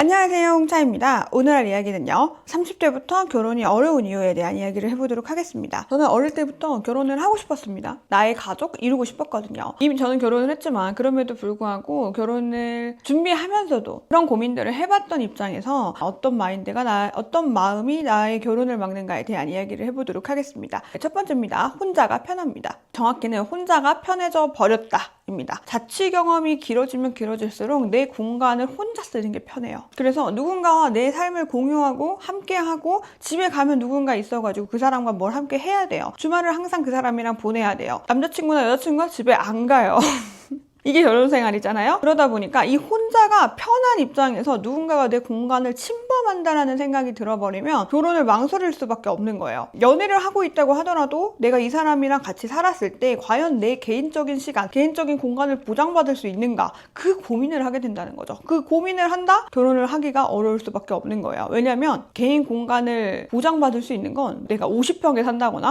안녕하세요, 홍차입니다. 오늘 할 이야기는요, 30대부터 결혼이 어려운 이유에 대한 이야기를 해보도록 하겠습니다. 저는 어릴 때부터 결혼을 하고 싶었습니다. 나의 가족 이루고 싶었거든요. 이미 저는 결혼을 했지만 그럼에도 불구하고 결혼을 준비하면서도 그런 고민들을 해봤던 입장에서 어떤 마음이 나의 결혼을 막는가에 대한 이야기를 해보도록 하겠습니다. 첫 번째입니다. 혼자가 편합니다. 정확히는 혼자가 편해져 버렸다 입니다. 자취 경험이 길어지면 길어질수록 내 공간을 혼자 쓰는 게 편해요. 그래서 누군가와 내 삶을 공유하고 함께하고 집에 가면 누군가 있어가지고 그 사람과 뭘 함께 해야 돼요. 주말을 항상 그 사람이랑 보내야 돼요. 남자친구나 여자친구가 집에 안 가요. 이게 결혼 생활이잖아요. 그러다 보니까 이 혼자가 편한 입장에서 누군가가 내 공간을 침범한다라는 생각이 들어버리면 결혼을 망설일 수밖에 없는 거예요. 연애를 하고 있다고 하더라도 내가 이 사람이랑 같이 살았을 때 과연 내 개인적인 시간, 개인적인 공간을 보장받을 수 있는가, 그 고민을 하게 된다는 거죠. 그 고민을 한다? 결혼을 하기가 어려울 수밖에 없는 거예요. 왜냐면 개인 공간을 보장받을 수 있는 건 내가 50평에 산다거나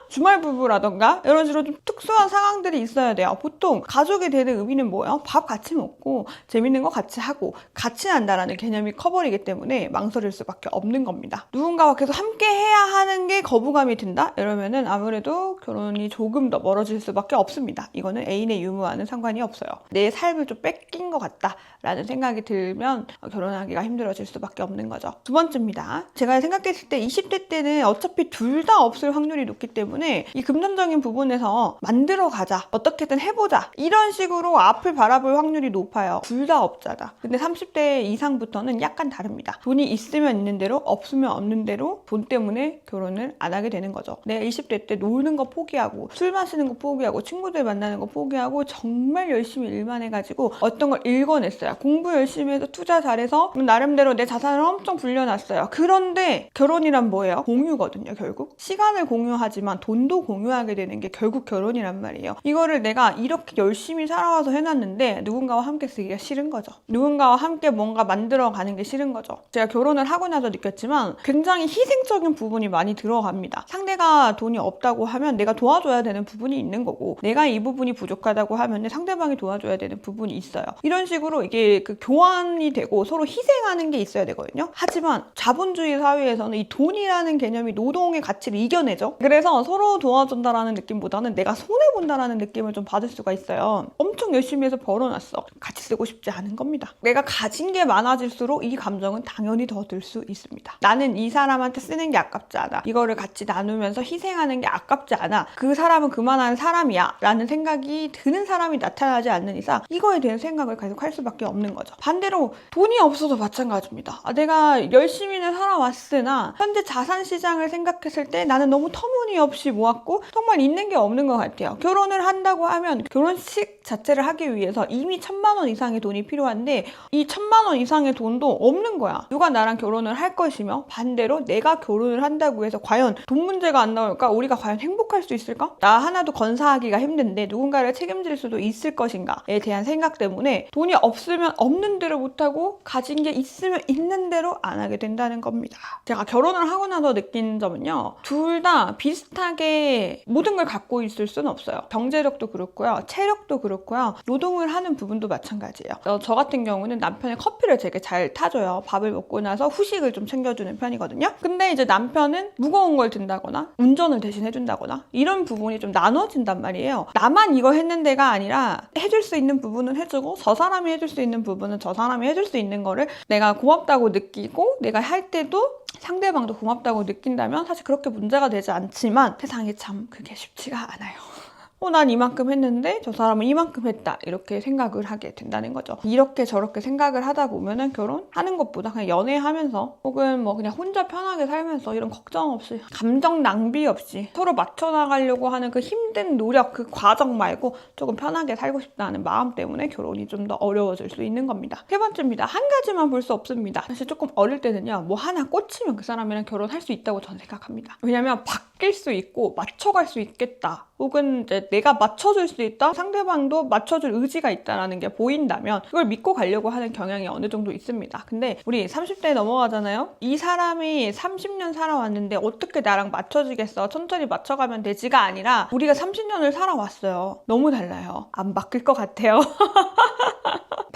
주말 부부라던가 이런 식으로 좀 특수한 상황들이 있어야 돼요. 보통 가족이 되는 의미는 뭐예요? 밥 같이 먹고 재밌는 거 같이 하고 같이 한다라는 개념이 커버리기 때문에 망설일 수밖에 없는 겁니다. 누군가와 계속 함께 해야 하는 게 거부감이 든다? 이러면은 아무래도 결혼이 조금 더 멀어질 수밖에 없습니다. 이거는 애인의 유무와는 상관이 없어요. 내 삶을 좀 뺏긴 것 같다라는 생각이 들면 결혼하기가 힘들어질 수밖에 없는 거죠. 두 번째입니다. 제가 생각했을 때 20대 때는 어차피 둘 다 없을 확률이 높기 때문에 이 금전적인 부분에서 만들어 가자, 어떻게든 해보자, 이런 식으로 앞을 바라볼 확률이 높아요. 둘 다 없자다. 근데 30대 이상부터는 약간 다릅니다. 돈이 있으면 있는 대로, 없으면 없는 대로 돈 때문에 결혼을 안 하게 되는 거죠. 내가 20대 때 노는 거 포기하고 술 마시는 거 포기하고 친구들 만나는 거 포기하고 정말 열심히 일만 해가지고 어떤 걸 읽어냈어요. 공부 열심히 해서 투자 잘해서 나름대로 내 자산을 엄청 불려놨어요. 그런데 결혼이란 뭐예요? 공유거든요. 결국 시간을 공유하지만 돈도 공유하게 되는 게 결국 결혼이란 말이에요. 이거를 내가 이렇게 열심히 살아와서 해놨는데 누군가와 함께 쓰기가 싫은 거죠. 누군가와 함께 뭔가 만들어가는 게 싫은 거죠. 제가 결혼을 하고 나서 느꼈지만 굉장히 희생적인 부분이 많이 들어갑니다. 상대가 돈이 없다고 하면 내가 도와줘야 되는 부분이 있는 거고, 내가 이 부분이 부족하다고 하면 상대방이 도와줘야 되는 부분이 있어요. 이런 식으로 이게 그 교환이 되고 서로 희생하는 게 있어야 되거든요. 하지만 자본주의 사회에서는 이 돈이라는 개념이 노동의 가치를 이겨내죠. 그래서 서로 도와준다라는 느낌보다는 내가 손해본다라는 느낌을 좀 받을 수가 있어요. 엄청 열심히 해서 벌어놨어. 같이 쓰고 싶지 않은 겁니다. 내가 가진 게 많아질수록 이 감정은 당연히 더 들 수 있습니다. 나는 이 사람한테 쓰는 게 아깝지 않아. 이거를 같이 나누면서 희생하는 게 아깝지 않아. 그 사람은 그만한 사람이야 라는 생각이 드는 사람이 나타나지 않는 이상 이거에 대한 생각을 계속 할 수밖에 없는 거죠. 반대로 돈이 없어도 마찬가지입니다. 내가 열심히는 살아왔으나 현재 자산 시장을 생각했을 때 나는 너무 터무니없이 모았고 정말 있는 게 없는 것 같아요. 결혼을 한다고 하면 결혼식 자체를 하기 위해서 이미 1,000만 원 이상의 돈이 필요한데 이 1,000만 원 이상의 돈도 없는 거야. 누가 나랑 결혼을 할 것이며, 반대로 내가 결혼을 한다고 해서 과연 돈 문제가 안 나올까? 우리가 과연 행복할 수 있을까? 나 하나도 건사하기가 힘든데 누군가를 책임질 수도 있을 것인가에 대한 생각 때문에 돈이 없으면 없는 대로 못하고 가진 게 있으면 있는 대로 안 하게 된다는 겁니다. 제가 결혼을 하고 나서 느낀 점은요, 둘 다 비슷하게 모든 걸 갖고 있을 수는 없어요. 경제력도 그렇고요, 체력도 그렇고요, 노동을 하는 부분도 마찬가지예요. 저 같은 경우는 남편이 커피를 되게 잘 타줘요. 밥을 먹고 나서 후식을 좀 챙겨주는 편이거든요. 근데 이제 남편은 무거운 걸 든다거나 운전을 대신 해준다거나 이런 부분이 좀 나눠진단 말이에요. 나만 이거 했는 데가 아니라 해줄 수 있는 부분은 해주고 저 사람이 해줄 수 있는 부분은 저 사람이 해줄 수 있는 거를 내가 고맙다고 느끼고 내가 할 때도 상대방도 고맙다고 느낀다면 사실 그렇게 문제가 되지 않지만 세상에 참 그게 쉽지가 않아요. 난 이만큼 했는데 저 사람은 이만큼 했다, 이렇게 생각을 하게 된다는 거죠. 이렇게 저렇게 생각을 하다 보면은 결혼하는 것보다 그냥 연애하면서 혹은 뭐 그냥 혼자 편하게 살면서 이런 걱정 없이, 감정 낭비 없이 서로 맞춰 나가려고 하는 그 힘든 노력, 그 과정 말고 조금 편하게 살고 싶다는 마음 때문에 결혼이 좀 더 어려워질 수 있는 겁니다. 세 번째입니다. 한 가지만 볼 수 없습니다. 사실 조금 어릴 때는요, 뭐 하나 꽂히면 그 사람이랑 결혼할 수 있다고 저는 생각합니다. 왜냐면 바뀔 수 있고 맞춰갈 수 있겠다, 혹은 이제 내가 맞춰줄 수 있다, 상대방도 맞춰줄 의지가 있다는 게 보인다면 그걸 믿고 가려고 하는 경향이 어느 정도 있습니다. 근데 우리 30대 넘어가잖아요. 이 사람이 30년 살아왔는데 어떻게 나랑 맞춰지겠어, 천천히 맞춰가면 되지가 아니라 우리가 30년을 살아왔어요. 너무 달라요. 안 바뀔 것 같아요.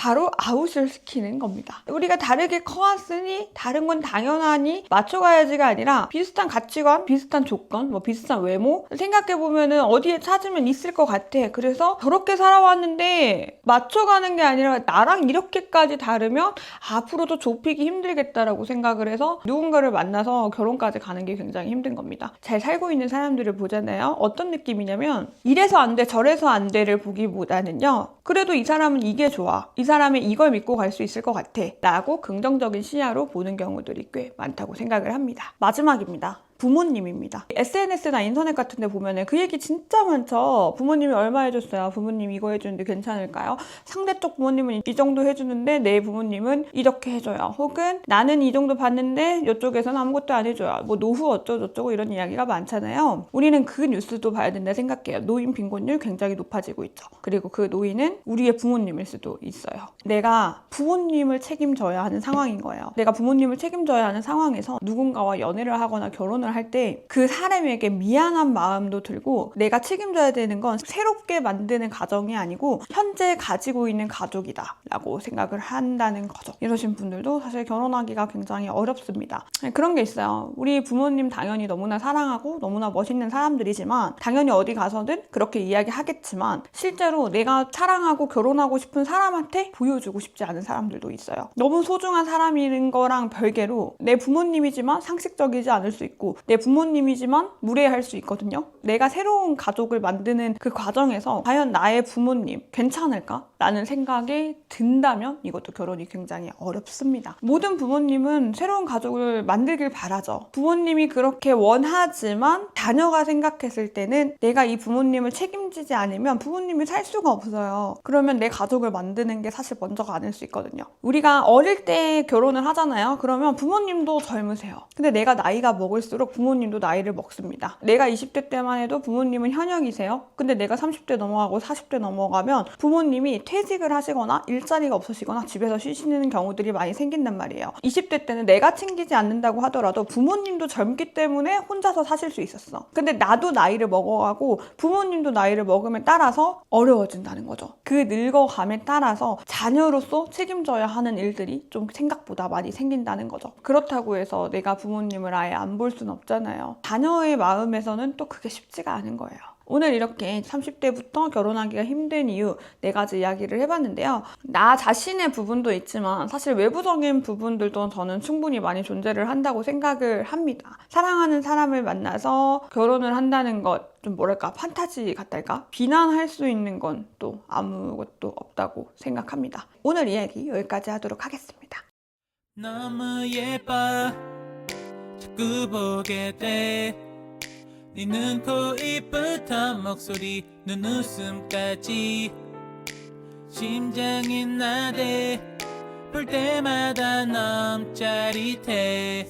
바로 아웃을 시키는 겁니다. 우리가 다르게 커왔으니 다른 건 당연하니 맞춰가야지가 아니라 비슷한 가치관, 비슷한 조건, 뭐 비슷한 외모 생각해보면은 어디에 찾으면 있을 것 같아. 그래서 저렇게 살아왔는데 맞춰가는 게 아니라 나랑 이렇게까지 다르면 앞으로도 좁히기 힘들겠다라고 생각을 해서 누군가를 만나서 결혼까지 가는 게 굉장히 힘든 겁니다. 잘 살고 있는 사람들을 보잖아요. 어떤 느낌이냐면 이래서 안 돼, 저래서 안 돼를 보기보다는요. 그래도 이 사람은 이게 좋아. 이 사람의 이걸 믿고 갈 수 있을 것 같아. 라고 긍정적인 시야로 보는 경우들이 꽤 많다고 생각을 합니다. 마지막입니다. 부모님입니다. SNS나 인터넷 같은 데 보면은 그 얘기 진짜 많죠. 부모님이 얼마 해줬어요. 부모님이 이거 해주는데 괜찮을까요? 상대쪽 부모님은 이 정도 해주는데 내 부모님은 이렇게 해줘요. 혹은 나는 이 정도 받는데 이쪽에서는 아무것도 안 해줘요. 뭐 노후 어쩌고저쩌고 이런 이야기가 많잖아요. 우리는 그 뉴스도 봐야 된다 생각해요. 노인 빈곤율 굉장히 높아지고 있죠. 그리고 그 노인은 우리의 부모님일 수도 있어요. 내가 부모님을 책임져야 하는 상황인 거예요. 내가 부모님을 책임져야 하는 상황에서 누군가와 연애를 하거나 결혼을 할 때 그 사람에게 미안한 마음도 들고 내가 책임져야 되는 건 새롭게 만드는 가정이 아니고 현재 가지고 있는 가족이다 라고 생각을 한다는 거죠. 이러신 분들도 사실 결혼하기가 굉장히 어렵습니다. 그런 게 있어요. 우리 부모님 당연히 너무나 사랑하고 너무나 멋있는 사람들이지만 당연히 어디 가서든 그렇게 이야기하겠지만 실제로 내가 사랑하고 결혼하고 싶은 사람한테 보여주고 싶지 않은 사람들도 있어요. 너무 소중한 사람인 거랑 별개로 내 부모님이지만 상식적이지 않을 수 있고 내 부모님이지만 무례할 수 있거든요. 내가 새로운 가족을 만드는 그 과정에서 과연 나의 부모님 괜찮을까? 라는 생각이 든다면 이것도 결혼이 굉장히 어렵습니다. 모든 부모님은 새로운 가족을 만들길 바라죠. 부모님이 그렇게 원하지만 자녀가 생각했을 때는 내가 이 부모님을 책임지지 않으면 부모님이 살 수가 없어요. 그러면 내 가족을 만드는 게 사실 먼저가 아닐 수 있거든요. 우리가 어릴 때 결혼을 하잖아요. 그러면 부모님도 젊으세요. 근데 내가 나이가 먹을수록 부모님도 나이를 먹습니다. 내가 20대 때만 해도 부모님은 현역이세요. 근데 내가 30대 넘어가고 40대 넘어가면 부모님이 퇴직을 하시거나 일자리가 없으시거나 집에서 쉬시는 경우들이 많이 생긴단 말이에요. 20대 때는 내가 챙기지 않는다고 하더라도 부모님도 젊기 때문에 혼자서 사실 수 있었어. 근데 나도 나이를 먹어가고 부모님도 나이를 먹음에 따라서 어려워진다는 거죠. 그 늙어감에 따라서 자녀로서 책임져야 하는 일들이 좀 생각보다 많이 생긴다는 거죠. 그렇다고 해서 내가 부모님을 아예 안 볼 수는 없잖아요. 자녀의 마음에서는 또 그게 쉽지가 않은 거예요. 오늘 이렇게 30대부터 결혼하기가 힘든 이유 4가지 이야기를 해봤는데요. 나 자신의 부분도 있지만 사실 외부적인 부분들도 저는 충분히 많이 존재를 한다고 생각을 합니다. 사랑하는 사람을 만나서 결혼을 한다는 것 좀 뭐랄까 판타지 같달까? 비난할 수 있는 건 또 아무것도 없다고 생각합니다. 오늘 이야기 여기까지 하도록 하겠습니다. 너무 예뻐 자꾸 보게 돼 네 눈, 코, 입부터 목소리, 눈웃음까지 심장이 나대 볼 때마다 너무 짜릿해